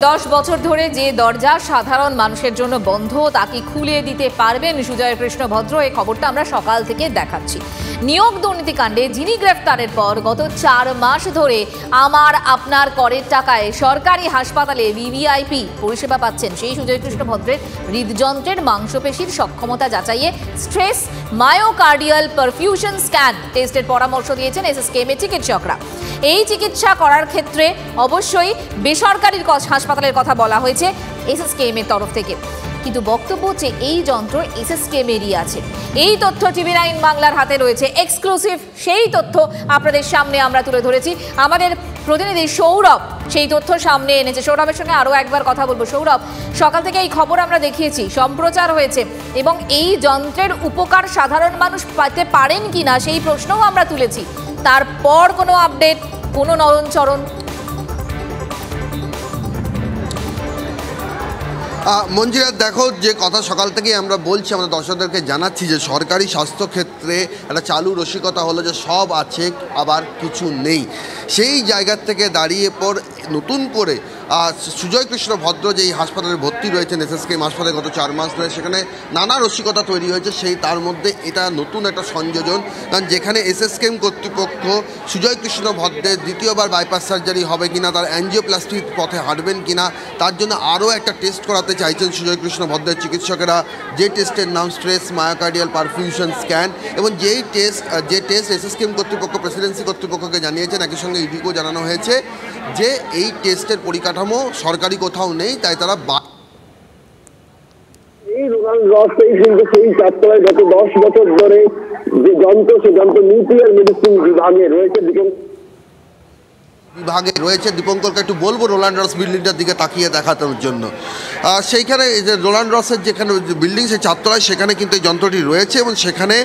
10 বছর ধরে যে দরজা সাধারণ মানুষের জন্য বন্ধ তা কি খুলে দিতে পারবেন সুজয় কৃষ্ণ ভদ্র? এই খবরটা আমরা সকাল থেকে দেখাচ্ছি। নিয়োগ দুর্নীতিকাণ্ডে যিনি গ্রেফতারের পর গত 4 মাস ধরে আমার আপনার করের টাকায় সরকারি হাসপাতালে ভিভিআইপি পরিষেবা পাচ্ছেন সেই সুজয় কৃষ্ণ ভদ্রের হৃদযন্ত্রের মাংসপেশির সক্ষমতা যাচাইয়ে স্ট্রেস মায়োকার্ডিয়াল পারফিউশন স্ক্যান টেস্টের পরামর্শ দিয়েছেন এসএসকেএম চিকিৎসকরা। এই চিকিৎসা করার ক্ষেত্রে অবশ্যই বেসরকারি হাসপাতালের কথা বলা হয়েছে এসএসকেএম এর তরফ থেকে, কিন্তু বক্তব্য যে এই যন্ত্র এসএসকেএম এরই আছে। এই তথ্য টিভি9 বাংলার হাতে রয়েছে এক্সক্লুসিভ। সেই তথ্য আপনাদের সামনে আমরা তুলে ধরেছি। আমাদের প্রতিনিধি সৌরভ সেই তথ্য সামনে এনেছে। সৌরভের সঙ্গে আরও একবার কথা বলবো। সৌরভ, সকাল থেকে এই খবর আমরা দেখিয়েছি, সম্প্রচার হয়েছে এবং এই যন্ত্রের উপকার সাধারণ মানুষ পেতে পারেন কিনা সেই প্রশ্নও আমরা তুলেছি। তারপর কোনো আপডেট, কোনো নরণচরণ? মঞ্জিরা, দেখো, যে কথা সকাল থেকেই আমরা বলছি, আমাদের দর্শকদেরকে জানাচ্ছি যে সরকারি স্বাস্থ্যক্ষেত্রে একটা চালু রসিকতা হলো যে সব আছে আবার কিছু নেই। সেই জায়গার থেকে দাঁড়িয়ে পর নতুন করে সুজয় কৃষ্ণ ভদ্র যেই হাসপাতালে ভর্তি রয়েছেন এসএসকেএম হাসপাতালে গত 4 মাস ধরে, সেখানে নানা রসিকতা তৈরি হয়েছে। সেই তার মধ্যে এটা নতুন একটা সংযোজন, কারণ যেখানে এসএসকেএম কর্তৃপক্ষ সুজয় কৃষ্ণ ভদ্রের দ্বিতীয়বার বাইপাস সার্জারি হবে কিনা, তার অ্যাঞ্জিওপ্লাস্টির পথে হাঁটবেন কিনা, তার জন্য আরও একটা টেস্ট করাতে চাইছেন সুজয় কৃষ্ণ ভদ্রের চিকিৎসকেরা, যে টেস্টের নাম স্ট্রেস মায়োকার্ডিয়াল পারফিউশন স্ক্যান। এবং যে টেস্ট এসএসকেএম কর্তৃপক্ষ প্রেসিডেন্সি কর্তৃপক্ষকে জানিয়েছেন, একই সঙ্গে ইডিকেও জানানো হয়েছে যে এই টেস্টের পরিকাঠামো সরকারি কোথাও নেই, তাই তারা এই রোনাল্ড রস কিন্তু সেই চারতলায় গত 10 বছর ধরে যে যন্ত্র, সে যন্ত্র নিউক্লিয়ার মেডিসিন বিভাগে রয়েছে। দীপঙ্করকে একটু বলবো রোনাল্ড রস বিল্ডিংটার দিকে তাকিয়ে দেখানোর জন্য। সেইখানে যে রোনাল্ড রসের যেখানে বিল্ডিং, সেই চারতলায়, সেখানে কিন্তু এই যন্ত্রটি রয়েছে এবং সেখানে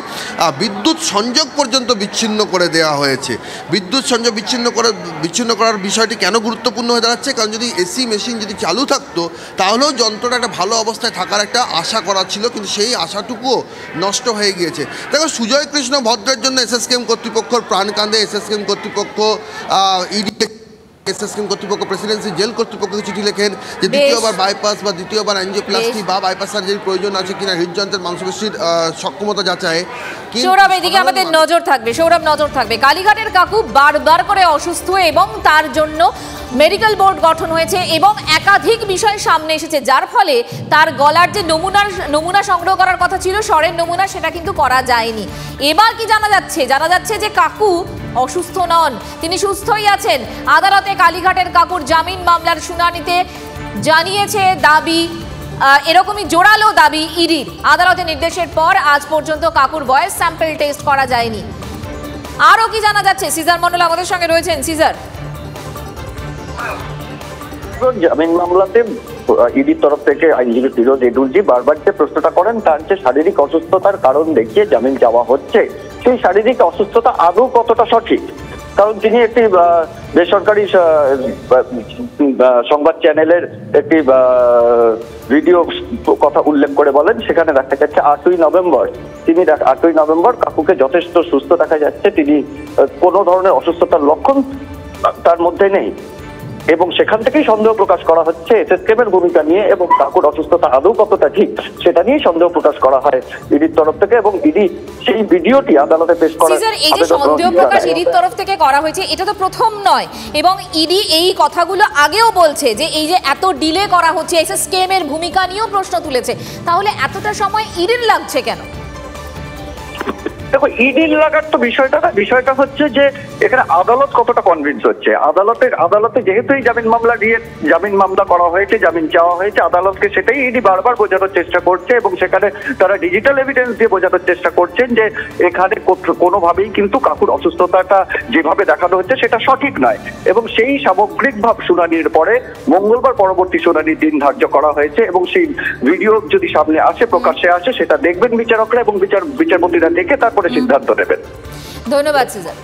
বিদ্যুৎ সংযোগ পর্যন্ত বিচ্ছিন্ন করে দেওয়া হয়েছে। বিদ্যুৎ সংযোগ বিচ্ছিন্ন করার বিষয়টি কেন গুরুত্বপূর্ণ হয়ে দাঁড়াচ্ছে? কারণ যদি এসি মেশিন যদি চালু থাকতো তাহলেও যন্ত্রটা একটা ভালো অবস্থায় থাকার একটা আশা করা ছিল, কিন্তু সেই আশাটুকুও নষ্ট হয়ে গিয়েছে। দেখো, সুজয় কৃষ্ণ ভদ্রের জন্য এসএসকেএম কর্তৃপক্ষর প্রাণ কাঁদে। এসএসকেএম কর্তৃপক্ষ এসএসকেএম কর্তৃপক্ষ প্রেসিডেন্সি জেল কর্তৃপক্ষকে চিঠি লেখেন যে দ্বিতীয়বার বাইপাস বা দ্বিতীয়বার অ্যাঞ্জিওপ্লাস্টি বা বাইপাস সার্জারির প্রয়োজন আছে কিনা হৃদযন্ত্রের মাংসপেশির সক্ষমতা যাচাই। সৌরভ, এদিকে আমাদের নজর থাকবে। সৌরভ, নজর থাকবে। কালীঘাটের কাকু বারবার করে অসুস্থ এবং তার জন্য মেডিকেল বোর্ড গঠন হয়েছে এবং একাধিক বিষয় সামনে এসেছে, যার ফলে তার গলার যে নমুনা সংগ্রহ করার কথা ছিল, স্বরের নমুনা, সেটা কিন্তু করা যায়নি। এবার কি জানা যাচ্ছে? জানা যাচ্ছে যে কাকু অসুস্থ নন, তিনি সুস্থই আছেন। আদালতে কালীঘাটের কাকুর জামিন মামলার শুনানিতে জানিয়েছে দাবি, এরকমই জোরালো দাবি ইডির। আদালতের নির্দেশের পর আজ পর্যন্ত কাকুর ভয়েস স্যাম্পল টেস্ট করা যায়নি। আরও কি জানা যাচ্ছে? সিজার মন্ডল আমাদের সঙ্গে রয়েছেন। সিজার, জামিন মামলাতে ইডির তরফ থেকে আইনজীবী ফিরোজ এডুলজি বারবার যে প্রশ্নটা করেন, তার যে শারীরিক অসুস্থতার কারণ দেখিয়ে জামিন চাওয়া হচ্ছে, সেই শারীরিক অসুস্থতা আদৌ কতটা সঠিক? কারণ তিনি একটি বেসরকারি সংবাদ চ্যানেলের একটি ভিডিও কথা উল্লেখ করে বলেন, সেখানে দেখা যাচ্ছে 8ই নভেম্বর কাকুকে যথেষ্ট সুস্থ দেখা যাচ্ছে, তিনি কোনো ধরনের অসুস্থতার লক্ষণ তার মধ্যে নেই। এবং সেখান থেকেই সন্দেহ প্রকাশ করা হচ্ছে এসএসকেএম এর ভূমিকা নিয়ে, এবং কাকুর অসুস্থতা আদৌ কতটা ঠিক সেটা নিয়ে সন্দেহ প্রকাশ করা হয় ইডির তরফ থেকে। এবং ইডি সেই ভিডিওটি আদালতে পেশ করার এই যে সন্দেহ প্রকাশ ইডির তরফ থেকে করা হয়েছে, এটা তো প্রথম নয়, এবং ইডি এই কথাগুলো আগেও বলছে যে এই যে এত ডিলে করা হচ্ছে, এসএসকেএম এর ভূমিকা নিয়েও প্রশ্ন তুলেছে। তাহলে এতটা সময় ইডির লাগছে কেন? দেখো, ইডির লাগার তো বিষয়টা হচ্ছে যে এখানে আদালত কতটা কনভিন্স হচ্ছে। আদালতে যেহেতু এই জামিন মামলা করা হয়েছে, জামিন চাওয়া হয়েছে, আদালতকে সেটাই ইডি বারবার বোঝানোর চেষ্টা করছে, এবং সেখানে তারা ডিজিটাল এভিডেন্স দিয়ে বোঝানোর চেষ্টা করছেন যে এখানে কোনোভাবেই কিন্তু কাকুর অসুস্থতাটা যেভাবে দেখানো হচ্ছে সেটা সঠিক নয়। এবং সেই সামগ্রিকভাবে শুনানির পরে মঙ্গলবার পরবর্তী শুনানির দিন ধার্য করা হয়েছে, এবং সেই ভিডিও যদি সামনে আসে, প্রকাশ্যে আসে, সেটা দেখবেন বিচারকরা এবং বিচারপতিরা দেখে তারপরে সিদ্ধান্ত নেবেন। ধন্যবাদ সিজার।